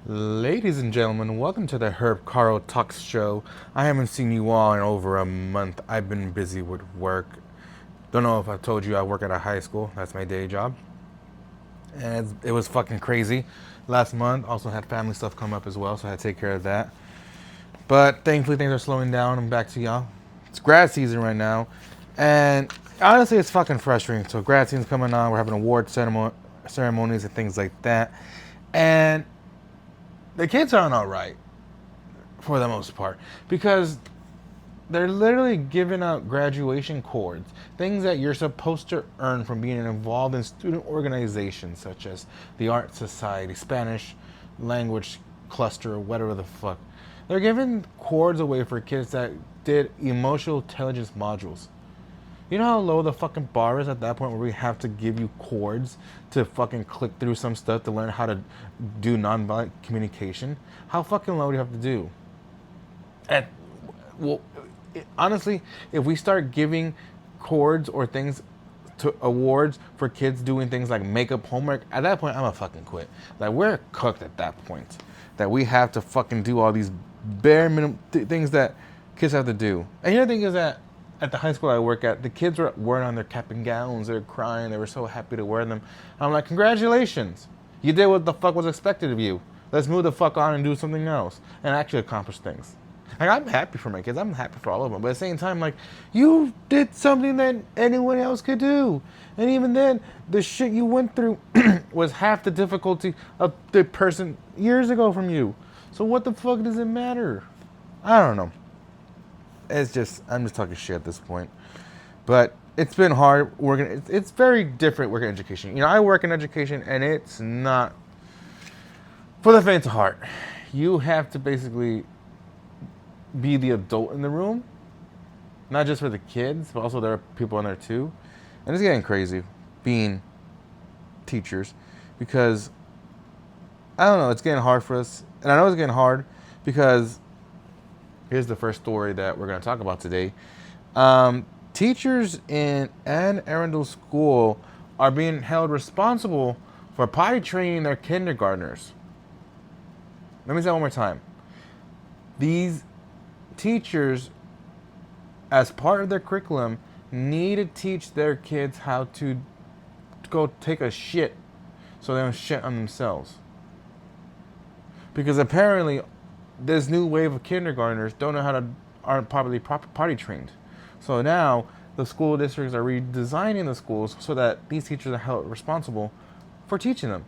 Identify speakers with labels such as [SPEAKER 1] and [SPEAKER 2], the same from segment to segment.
[SPEAKER 1] Ladies and gentlemen, welcome to the Herb Carl Talks Show. I haven't seen you all in over a month. I've been busy with work. Don't know if I told you I work at a high school. That's my day job. And it was fucking crazy last month. Also had family stuff come up as well, so I had to take care of that. But thankfully things are slowing down. I'm back to y'all. It's grad season right now. And honestly, it's fucking frustrating. So grad season's coming on. We're having ceremonies and things like that. And the kids aren't all right for the most part because they're literally giving out graduation cords, things that you're supposed to earn from being involved in student organizations such as the Art Society, Spanish language cluster, or whatever the fuck. They're giving cords away for kids that did emotional intelligence modules. You know how low the fucking bar is at that point where we have to give you chords to fucking click through some stuff to learn how to do nonviolent communication? How fucking low do you have to do? And well, honestly, if we start giving chords or things to awards for kids doing things like makeup homework, at that point I'm gonna fucking quit. Like we're cooked at that point. That we have to fucking do all these bare minimum things that kids have to do. And the other thing is that at the high school I work at, the kids were wearing on their cap and gowns. They were crying. They were so happy to wear them. I'm like, congratulations. You did what the fuck was expected of you. Let's move the fuck on and do something else and actually accomplish things. Like, I'm happy for my kids. I'm happy for all of them. But at the same time, like, you did something that anyone else could do. And even then, the shit you went through was half the difficulty of the person years ago from you. So what the fuck does it matter? I don't know. It's just, I'm just talking shit at this point. But it's been hard working. It's very different working in education. You know, I work in education and it's not for the faint of heart. You have to basically be the adult in the room, not just for the kids, but also there are people in there too. And it's getting crazy being teachers because I don't know, it's getting hard for us. And I know it's getting hard because here's the first story that we're going to talk about today. Teachers in Anne Arundel School are being held responsible for potty training their kindergartners. Let me say that one more time. These teachers, as part of their curriculum, need to teach their kids how to go take a shit so they don't shit on themselves. Because apparently this new wave of kindergartners don't know how to aren't properly potty trained. So now the school districts are redesigning the schools so that these teachers are held responsible for teaching them.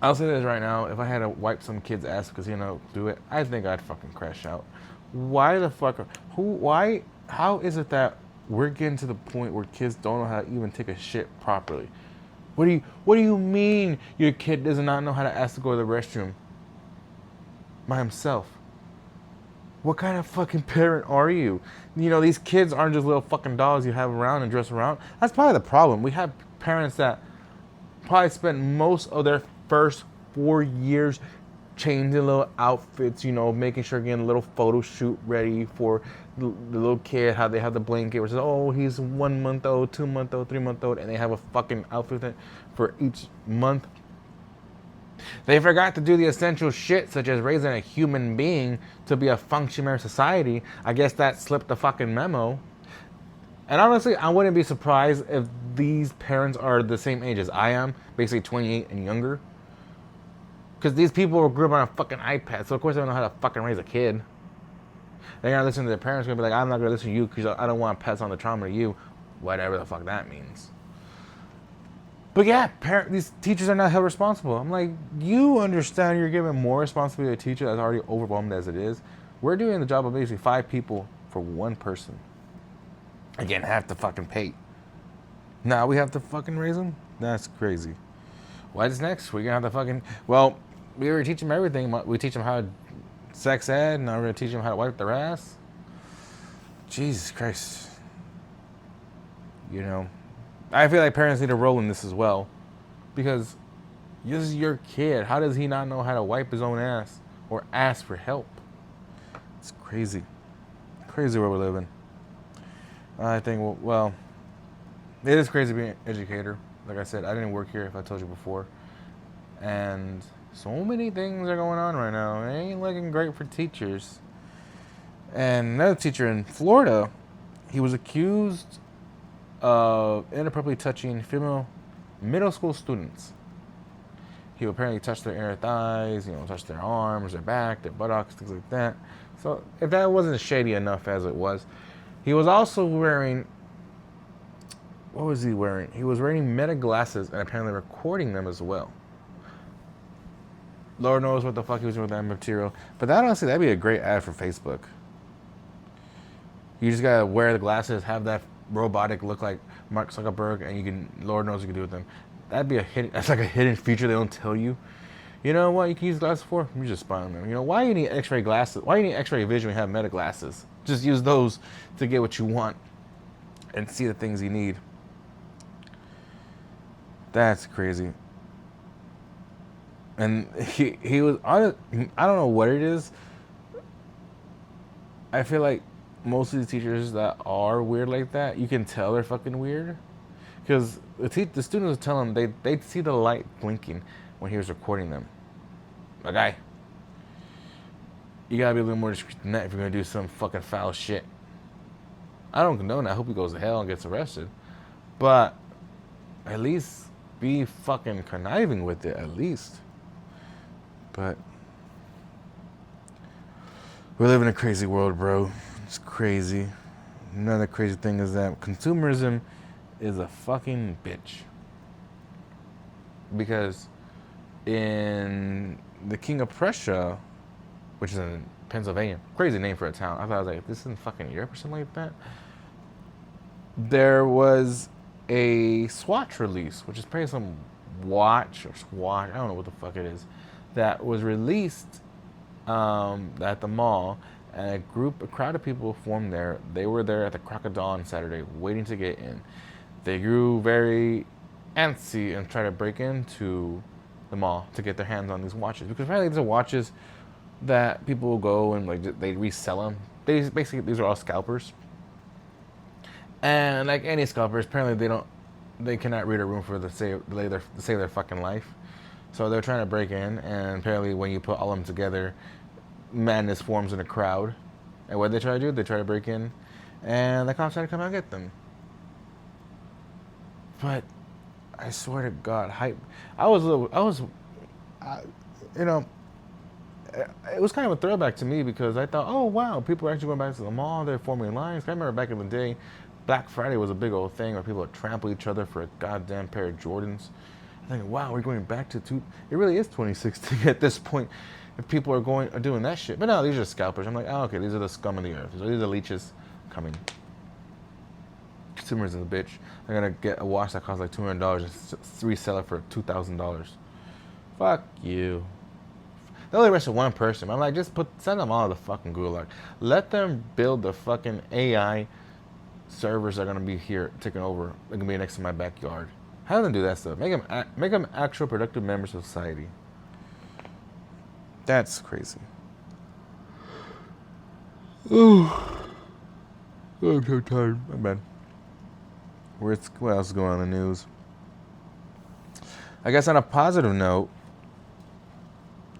[SPEAKER 1] I'll say this right now: if I had to wipe some kid's ass because do it, I think I'd fucking crash out. Why the fuck? Why? How is it that we're getting to the point where kids don't know how to even take a shit properly? What do you mean your kid does not know how to ask to go to the restroom by himself? What kind of fucking parent are you? You know, these kids aren't just little fucking dolls you have around and dress around. That's probably the problem. We have parents that probably spent most of their first 4 years changing little outfits, making sure getting a little photo shoot ready for the little kid, how they have the blanket where it says, oh, he's 1 month old, 2 month old, 3 month old, and they have a fucking outfit for each month. They forgot to do the essential shit such as raising a human being to be a functionary society. I guess that slipped the fucking memo. And honestly, I wouldn't be surprised if these parents are the same age as I am, basically 28 and younger. Because these people grew up on a fucking iPad, so of course they don't know how to fucking raise a kid. They're gonna listen to their parents, gonna be like, I'm not gonna listen to you because I don't want to pass on the trauma to you, whatever the fuck that means. But yeah, these teachers are not held responsible. I'm like, you understand you're giving more responsibility to a teacher that's already overwhelmed as it is. We're doing the job of basically 5 people for 1 person. Again, have to fucking pay. Now we have to fucking raise them? That's crazy. What's next? We're gonna have to fucking, well, we already teach them everything. We teach them how to sex ed, now we're gonna teach them how to wipe their ass. Jesus Christ. I feel like parents need to roll in this as well. Because this is your kid. How does he not know how to wipe his own ass or ask for help? It's crazy. Crazy where we live in. I think, well, it is crazy being an educator. Like I said, I didn't work here, if I told you before. And so many things are going on right now. It ain't looking great for teachers. And another teacher in Florida, he was accused of inappropriately touching female middle school students. He apparently touched their inner thighs, touched their arms, their back, their buttocks, things like that. So if that wasn't shady enough as it was, he was also wearing, what was he wearing? He was wearing meta glasses and apparently recording them as well. Lord knows what the fuck he was doing with that material. But that, honestly, that'd be a great ad for Facebook. You just gotta wear the glasses, have that robotic look like Mark Zuckerberg, and you can, Lord knows what you can do with them. That'd be that's like a hidden feature they don't tell you. You know what you can use glasses for? You just spy on them. Why you need X-ray glasses? Why you need X-ray vision when you have meta glasses? Just use those to get what you want and see the things you need. That's crazy. And he was on. I don't know what it is. I feel like most of these teachers that are weird like that, you can tell they're fucking weird, because the students would tell him they'd see the light blinking when he was recording them. Like, guy, you gotta be a little more discreet than that if you're gonna do some fucking foul shit. I don't condone that. I hope he goes to hell and gets arrested, but at least be fucking conniving with it, at least. But we live in a crazy world, bro. It's crazy. Another crazy thing is that consumerism is a fucking bitch. Because in the King of Prussia, which is in Pennsylvania, crazy name for a town. I thought, I was like, this is in fucking Europe or something like that. There was a Swatch release, which is probably some watch or Swatch, I don't know what the fuck it is, that was released at the mall, and a crowd of people formed there. They were there at the crack of dawn Saturday, waiting to get in. They grew very antsy and tried to break into the mall to get their hands on these watches, because apparently these are watches that people will go and like they resell them. These are all scalpers, and like any scalpers, apparently they cannot read a room for to save their fucking life. So they're trying to break in, and apparently when you put all of them together, madness forms in a crowd. And what they try to do, they try to break in, and the cops try to come out and get them. But I swear to God, it was kind of a throwback to me, because I thought, oh wow, people are actually going back to the mall, they're forming lines. I remember back in the day, Black Friday was a big old thing where people would trample each other for a goddamn pair of Jordans. I'm thinking, wow, we're going back to it really is 2016 at this point, if people are doing that shit. But no, these are scalpers. I'm like, oh, okay, these are the scum of the earth. These are the leeches coming. Consumers is a bitch. They're gonna get a watch that costs like $200 and resell it for $2,000. Fuck you. They only arrested one person. I'm like, just send them all to the fucking gulag. Let them build the fucking AI servers that are gonna be here taking over. They're gonna be next to my backyard. Have them do that stuff. Make them actual productive members of society. That's crazy. Ooh, I'm so tired. My bad. What else is going on in the news? I guess on a positive note,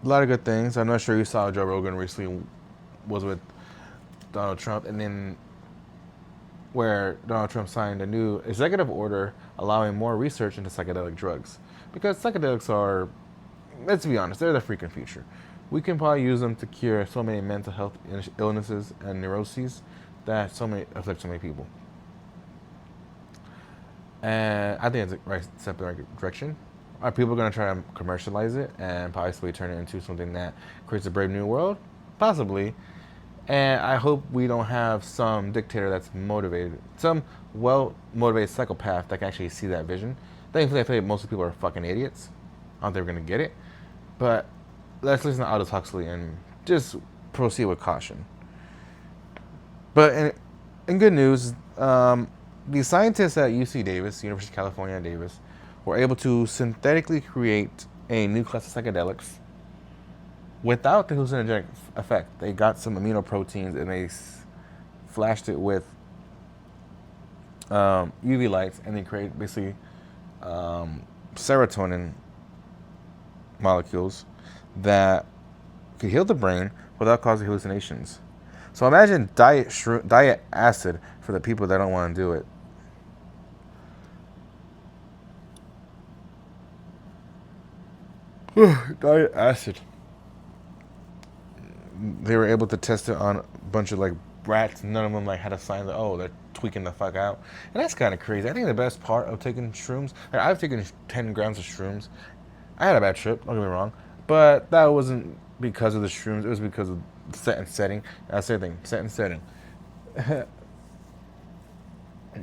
[SPEAKER 1] a lot of good things. I'm not sure you saw Joe Rogan recently was with Donald Trump, and then where Donald Trump signed a new executive order allowing more research into psychedelic drugs. Because psychedelics are, let's be honest, they're the freaking future. We can probably use them to cure so many mental health illnesses and neuroses that afflict so many people. And I think it's a right step in the right direction. Are people going to try to commercialize it and possibly turn it into something that creates a brave new world? Possibly. And I hope we don't have some dictator that's motivated, some well-motivated psychopath that can actually see that vision. Thankfully, I feel like most of the people are fucking idiots. I don't think we're going to get it. But let's listen to Aldous Huxley and just proceed with caution. But in good news, the scientists at UC Davis, University of California at Davis, were able to synthetically create a new class of psychedelics without the hallucinogenic effect. They got some amino proteins and they flashed it with UV lights, and they create basically serotonin molecules that could heal the brain without causing hallucinations. So imagine diet acid for the people that don't want to do it. Diet acid. They were able to test it on a bunch of like rats. None of them like had a sign that, oh, they're tweaking the fuck out, and that's kind of crazy. I think the best part of taking shrooms, like, I've taken 10 grams of shrooms. I had a bad trip. Don't get me wrong, but that wasn't because of the shrooms. It was because of set and setting. That's the thing, set and setting.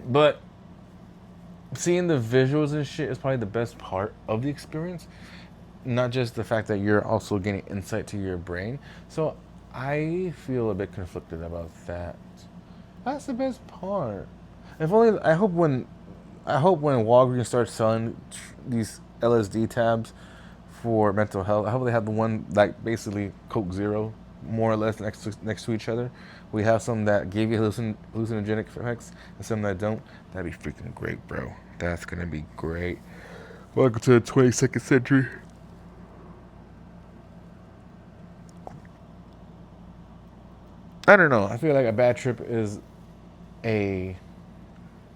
[SPEAKER 1] But seeing the visuals and shit is probably the best part of the experience. Not just the fact that you're also getting insight to your brain. So I feel a bit conflicted about that. That's the best part. If only I hope when Walgreens starts selling these LSD tabs for mental health, I hope they have the one like basically Coke Zero, more or less next to each other. We have some that give you hallucinogenic effects and some that don't. That'd be freaking great, bro. That's gonna be great. Welcome to the 22nd century. I don't know. I feel like a bad trip is a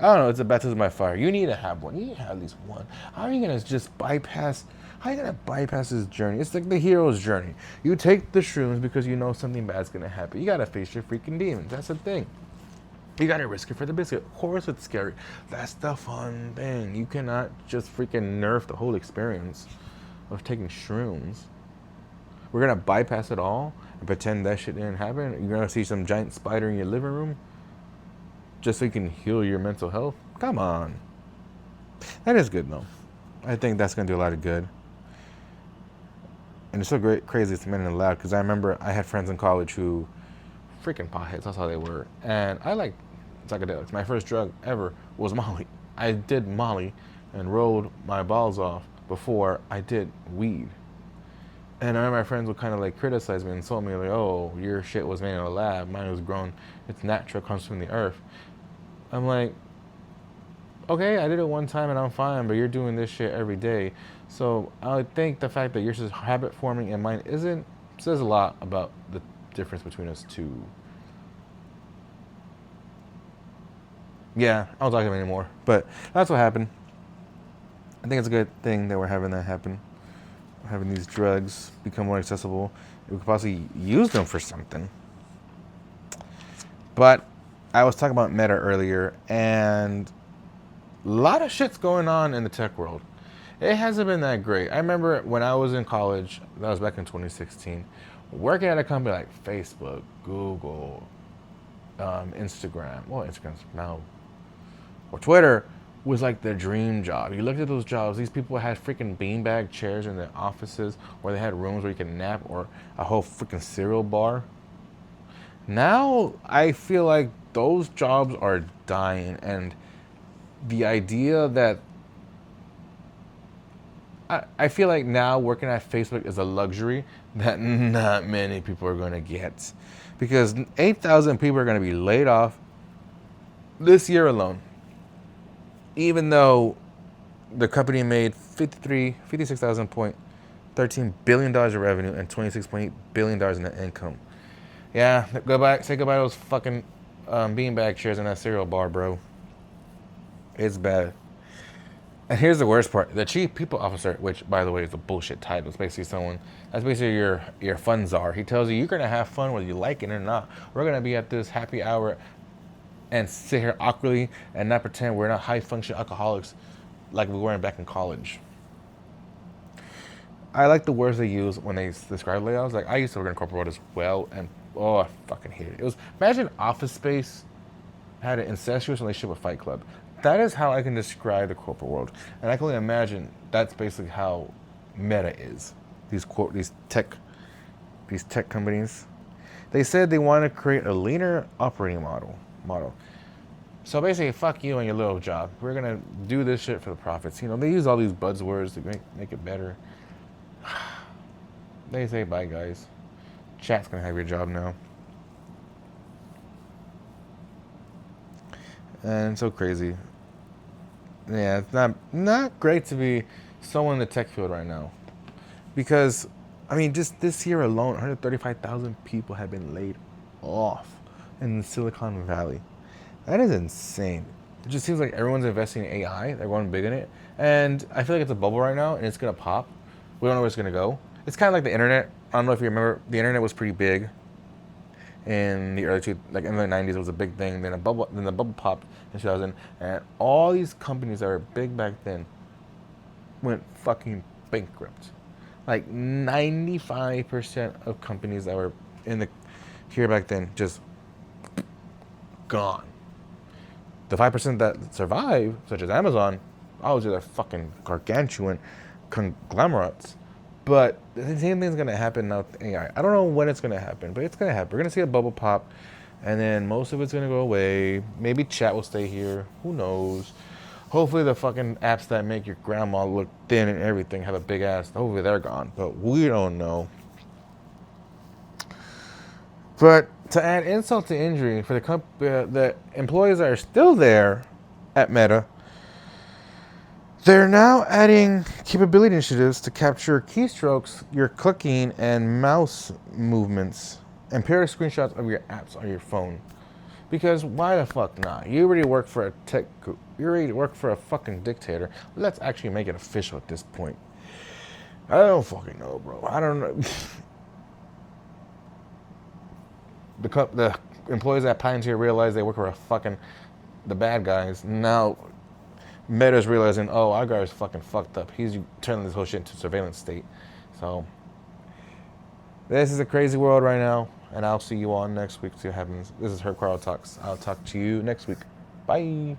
[SPEAKER 1] I don't know, it's a baptism by fire. You need to have one. You need to have at least one. How are you gonna just bypass how are you gonna bypass this journey? It's like the hero's journey. You take the shrooms because you know something bad's gonna happen. You gotta face your freaking demons. That's the thing. You gotta risk it for the biscuit. Of course it's scary. That's the fun thing. You cannot just freaking nerf the whole experience of taking shrooms. We're gonna bypass it all and pretend that shit didn't happen. You're gonna see some giant spider in your living room just so you can heal your mental health. Come on. That is good though. I think that's gonna do a lot of good. And it's so great, crazy it's meant loud because I remember I had friends in college who freaking potheads. That's how they were. And I like psychedelics. My first drug ever was Molly. I did Molly and rolled my balls off before I did weed. And I remember my friends would kind of like criticize me and insult me like, "Oh, your shit was made in a lab. Mine was grown. It's natural, comes from the earth." I'm like, okay, I did it one time and I'm fine, but you're doing this shit every day. So I think the fact that yours is habit forming and mine isn't says a lot about the difference between us two. Yeah, I don't talk to him anymore. But that's what happened. I think it's a good thing that we're having that happen. Having these drugs become more accessible. We could possibly use them for something. But I was talking about Meta earlier, and a lot of shit's going on in the tech world. It hasn't been that great. I remember when I was in college, that was back in 2016, working at a company like Facebook, Google, Instagram. Well, Instagram's now, or Twitter was like the dream job. You looked at those jobs, these people had freaking beanbag chairs in their offices where they had rooms where you could nap or a whole freaking cereal bar. Now I feel like those jobs are dying, and the idea that I feel like now working at Facebook is a luxury that not many people are going to get, because 8,000 people are going to be laid off this year alone, even though the company made 56,000.13 billion dollars of revenue and 26.8 billion dollars in net income. Yeah, say goodbye to those fucking beanbag chairs in that cereal bar, bro. It's bad. And here's the worst part: the chief people officer, which by the way is a bullshit title. It's basically someone that's basically your fun czar. He tells you you're gonna have fun whether you like it or not. We're gonna be at this happy hour and sit here awkwardly and not pretend we're not high function alcoholics like we were back in college. I like the words they use when they describe layoffs. Like I used to work in corporate world as well, and oh, I fucking hated it. It was imagine Office Space had an incestuous relationship with Fight Club. That is how I can describe the corporate world, and I can only imagine that's basically how Meta is. These tech companies. They said they want to create a leaner operating model. So basically, fuck you and your little job. We're gonna do this shit for the profits. You know, they use all these buzzwords to make it better. They say bye, guys. Chat's gonna have your job now. And it's so crazy. Yeah, it's not great to be someone in the tech field right now. Because, I mean, just this year alone, 135,000 people have been laid off in Silicon Valley. That is insane. It just seems like everyone's investing in AI. They're going big in it. And I feel like it's a bubble right now and it's going to pop. We don't know where it's going to go. It's kind of like the internet. I don't know if you remember, the internet was pretty big in the like in the 90s. It was a big thing. Then the bubble popped in 2000. And all these companies that were big back then went fucking bankrupt. Like 95% of companies that were in the here back then just gone. The 5% that survive, such as Amazon, obviously they're fucking gargantuan conglomerates. But the same thing's gonna happen now with AI. I don't know when it's gonna happen, but it's gonna happen. We're gonna see a bubble pop, and then most of it's gonna go away. Maybe chat will stay here. Who knows? Hopefully the fucking apps that make your grandma look thin and everything have a big ass. Hopefully they're gone, but we don't know. But to add insult to injury, for the employees that are still there at Meta, they're now adding capability initiatives to capture keystrokes, your clicking, and mouse movements, and pair screenshots of your apps on your phone. Because why the fuck not? You already work for a tech group. You already work for a fucking dictator. Let's actually make it official at this point. I don't fucking know, bro. I don't know. The employees at Palantir realize they work for the bad guys. Now Meta's realizing, oh, our guy's fucking fucked up. He's turning this whole shit into surveillance state. So this is a crazy world right now, and I'll see you all next week. See what happens. This is Herb Carl Talks. I'll talk to you next week. Bye.